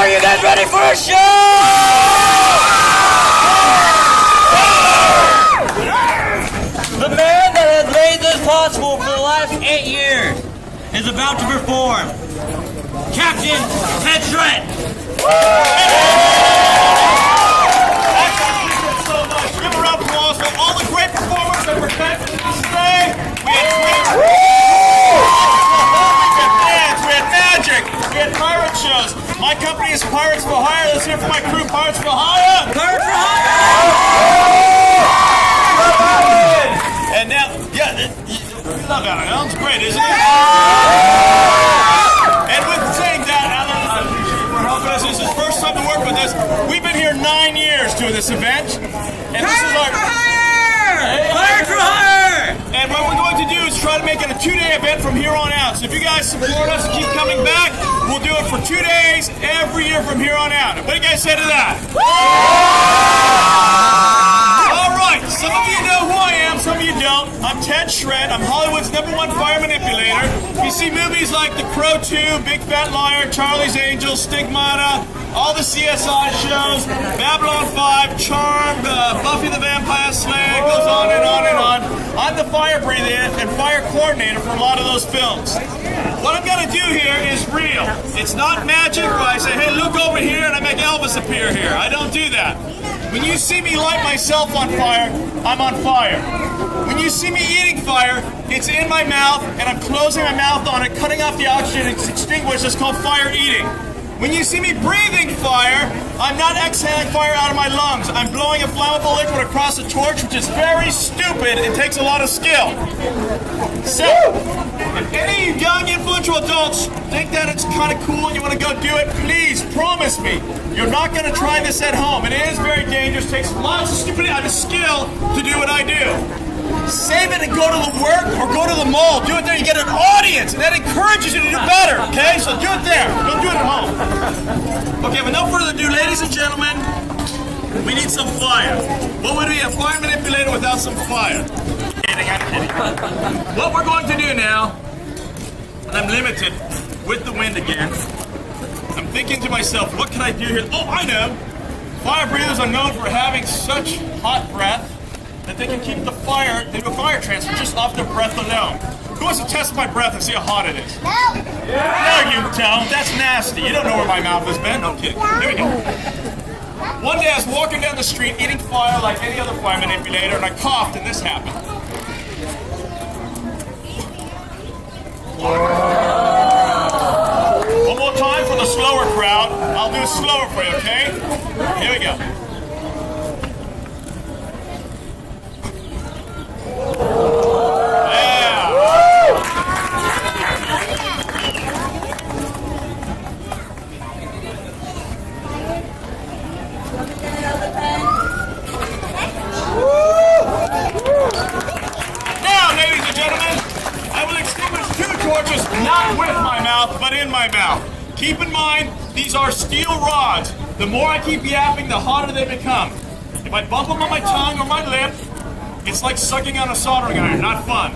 Are you guys ready for a show? The man that has made this possible for the last 8 years is about to perform. Captain Ted Shred. Thank you so much. Give a round of applause for all the great performers that were connected to this today. We had magic. We had pirate shows. My company is Pirates for Hire. Let's hear from my crew, Pirates for Hire. Pirates for Hire. And now, yeah, you love Alan. Alan's great, isn't he? And with saying that, Alan, I appreciate you for helping us. This is his first time to work with us. We've been here 9 years doing this event. And this is our... Pirates for Hire! And what we're going to do is try to make it a 2-day event from here on out. So if you guys support us and keep coming back, we'll do it for 2 days every year from here on out. What do you guys say to that? All right, some of you know who I am, some of you don't. I'm Ted Shred. I'm Hollywood's #1 fire manipulator. You see movies like The Crow 2, Big Fat Liar, Charlie's Angels, Stigmata, all the CSI shows, Babylon 5, Charmed, Buffy the Vampire Slayer, goes on and on and on. I'm the fire breather and fire coordinator for a lot of those films. What I'm going to do here is real. It's not magic where I say, hey, look over here, and I make Elvis appear here. I don't do that. When you see me light myself on fire, I'm on fire. When you see me eating fire, it's in my mouth, and I'm closing my mouth on it, cutting off the oxygen extinguisher. It's called fire eating. When you see me breathing fire, I'm not exhaling fire out of my lungs. I'm blowing a flammable liquid across a torch, which is very stupid. It takes a lot of skill. So, if any young, influential adults think that it's kind of cool and you want to go do it, please promise me you're not going to try this at home. It is very dangerous. It takes lots of stupidity. I have a skill to do what I do. Save it and go to the work or go to the mall. Do it there. You get an audience, and that encourages you to do better, okay? So do it there. Don't do it at home. Okay, but no further ado, ladies and gentlemen, we need some fire. What would be a fire manipulator without some fire? I'm kidding. What we're going to do now, and I'm limited with the wind again, I'm thinking to myself, what can I do here? Oh, I know. Fire breathers are known for having such hot breath that they can keep the fire, they do a fire transfer just off their breath alone. Who wants to test my breath and see how hot it is? No! No, you don't. That's nasty. You don't know where my mouth has been. No kidding. Here we go. One day I was walking down the street eating fire like any other fire manipulator, and I coughed, and this happened. One more time for the slower crowd. I'll do it slower for you, okay? Here we go. Not with my mouth, but in my mouth. Keep in mind, these are steel rods. The more I keep yapping, the hotter they become. If I bump them on my tongue or my lip, it's like sucking on a soldering iron. Not fun.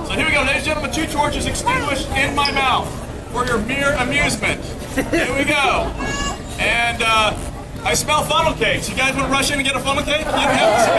So here we go, ladies and gentlemen. 2 torches extinguished in my mouth for your mere amusement. Here we go. And I smell funnel cakes. You guys want to rush in and get a funnel cake? You don't have to.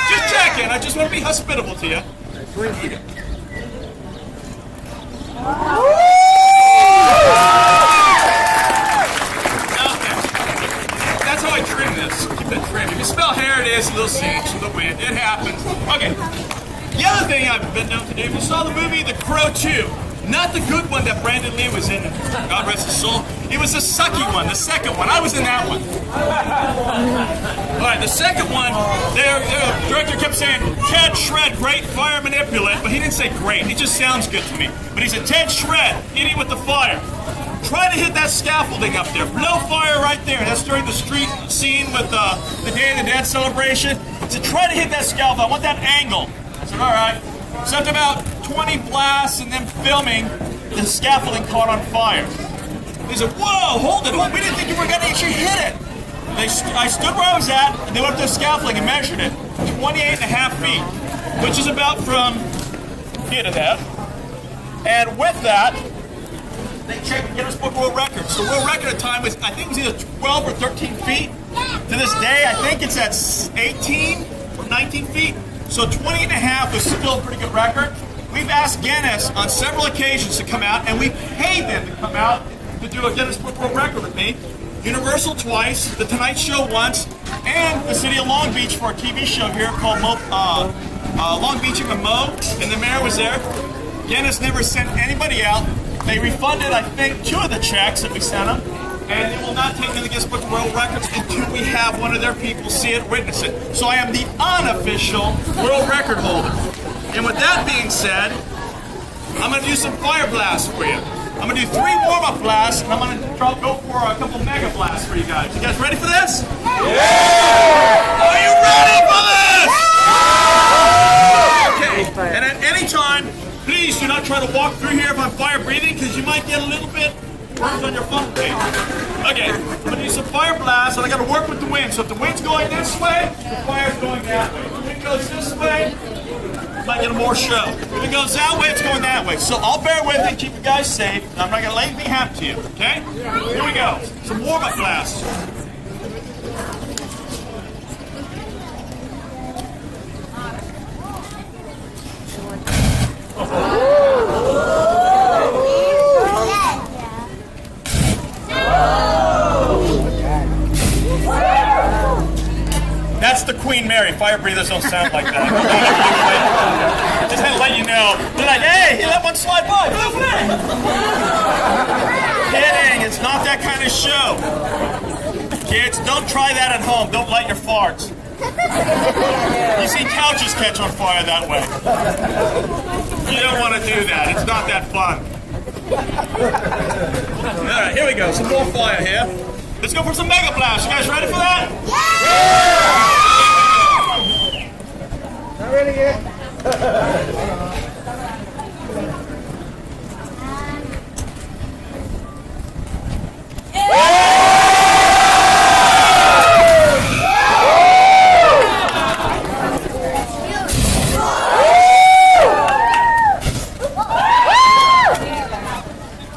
Just checking. I just want to be hospitable to you. Here we go. Okay. That's how I trim this. Keep that trim. If you smell hair, it is a little singed from the wind. It happens. Okay. The other thing I've been known to do, if you saw the movie The Crow 2, not the good one that Brandon Lee was in, God rest his soul. It was the sucky one, the second one. I was in that one. All right, the second one, the director kept saying, Ted Shred, great fire manipulate, but he didn't say great. He just sounds good to me. But he said, Ted Shred, idiot with the fire. Try to hit that scaffolding up there. Blow fire right there. That's during the street scene with the Day of the Dead celebration. So try to hit that scaffold. I want that angle. I said, all right. So after about 20 blasts and then filming, the scaffolding caught on fire. They said, whoa, hold it. We didn't think you were going to actually hit it. I stood where I was at, and they went up to the scaffolding and measured it. 28.5 feet, which is about from here to that. And with that, they checked the Guinness Book of World Records. The world record at the time was, I think it was either 12 or 13 feet. To this day, I think it's at 18 or 19 feet. So 20 and a half is still a pretty good record. We've asked Guinness on several occasions to come out, and we paid them to come out to do a Guinness Book of World Record with me. Universal twice, The Tonight Show once, and the city of Long Beach for a TV show here called Long Beach and Mo, and the mayor was there. Guinness never sent anybody out. They refunded, I think, 2 of the checks that we sent them, and they will not take the Guinness Book of World Records until we have one of their people see it, witness it. So I am the unofficial world record holder. And with that being said, I'm going to do some fire blasts for you. I'm going to do 3 warm-up blasts, and I'm going to go for a couple mega blasts for you guys. You guys ready for this? Yeah! Are you ready for this? Yeah! Okay, and at any time, please do not try to walk through here if I'm fire breathing, because you might get a little bit burnt on your phone. Okay, I'm going to do some fire blasts, and I got to work with the wind. So if the wind's going this way, the fire's going that way. If the wind goes this way, might get more show. If it goes that way, it's going that way. So I'll bear with it, keep you guys safe. I'm not going to let anything happen to you, okay? Here we go. Some warm-up blasts. That's the Queen Mary. Fire breathers don't sound like that. Just had to let you know. They're like, hey, he let one slide by. Kidding. It's not that kind of show. Kids, don't try that at home. Don't light your farts. You see couches catch on fire that way. You don't want to do that. It's not that fun. All right, here we go. Some more fire here. Let's go for some mega blasts. You guys ready for that? Yeah! Not ready yet.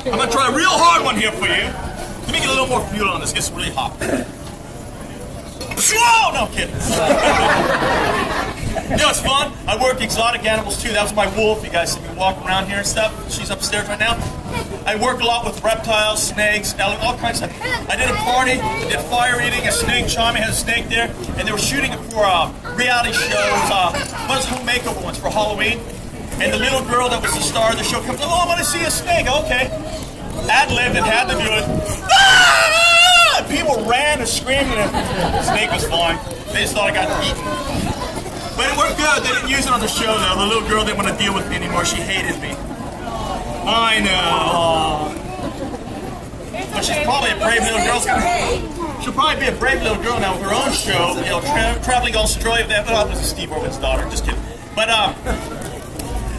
I'm going to try a real hard one here for you. Let me get a little more fuel on this. It gets really hot. Whoa! No, I'm kidding. You know, it's fun. I work exotic animals too. That was my wolf. You guys see me walking around here and stuff. She's upstairs right now. I work a lot with reptiles, snakes, all kinds of stuff. I did a party, did fire eating, a snake charming, had a snake there, and they were shooting it for reality shows, one of those home makeover ones for Halloween. And the little girl that was the star of the show comes, oh, I want to see a snake. Okay. Ad-libbed and had to do it. Ah! People ran and screamed, and the snake was fine. They just thought I got eaten. But it worked good. They didn't use it on the show, though. The little girl didn't want to deal with me anymore. She hated me. I know. But she's probably a brave little girl. She'll probably be a brave little girl now with her own show, you know, traveling Australia. That was Steve Irwin's daughter. Just kidding. But I'm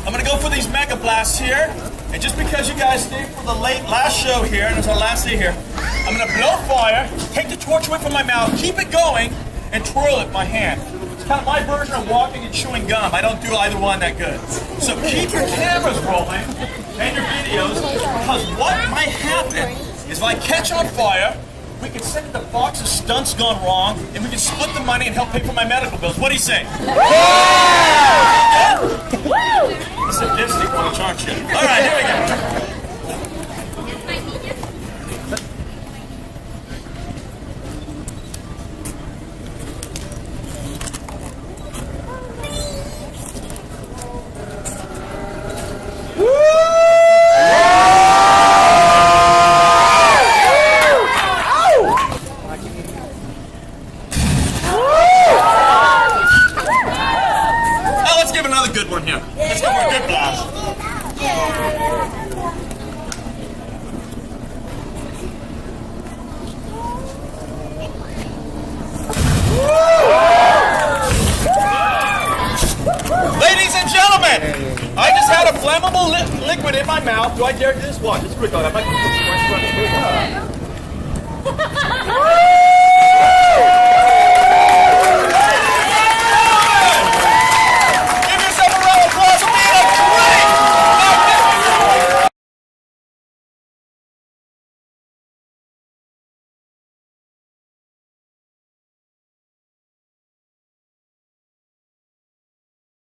going to go for these mega blasts here. And just because you guys stayed for the last show here, and it's our last day here, I'm going to blow fire, take the torch away from my mouth, keep it going, and twirl it with my hand. It's kind of my version of walking and chewing gum. I don't do either one that good. So keep your cameras rolling and your videos, because what might happen is if I catch on fire, we can send it to Fox of Stunts Gone Wrong, and we can split the money and help pay for my medical bills. What do you say? Yeah? It's a dipstick watch, aren't you? All right, here we go. Let's give another good one here. Let's go for a good blast. Ladies and gentlemen, I just had a flammable liquid in my mouth. Do I dare do this? Watch, it's quick.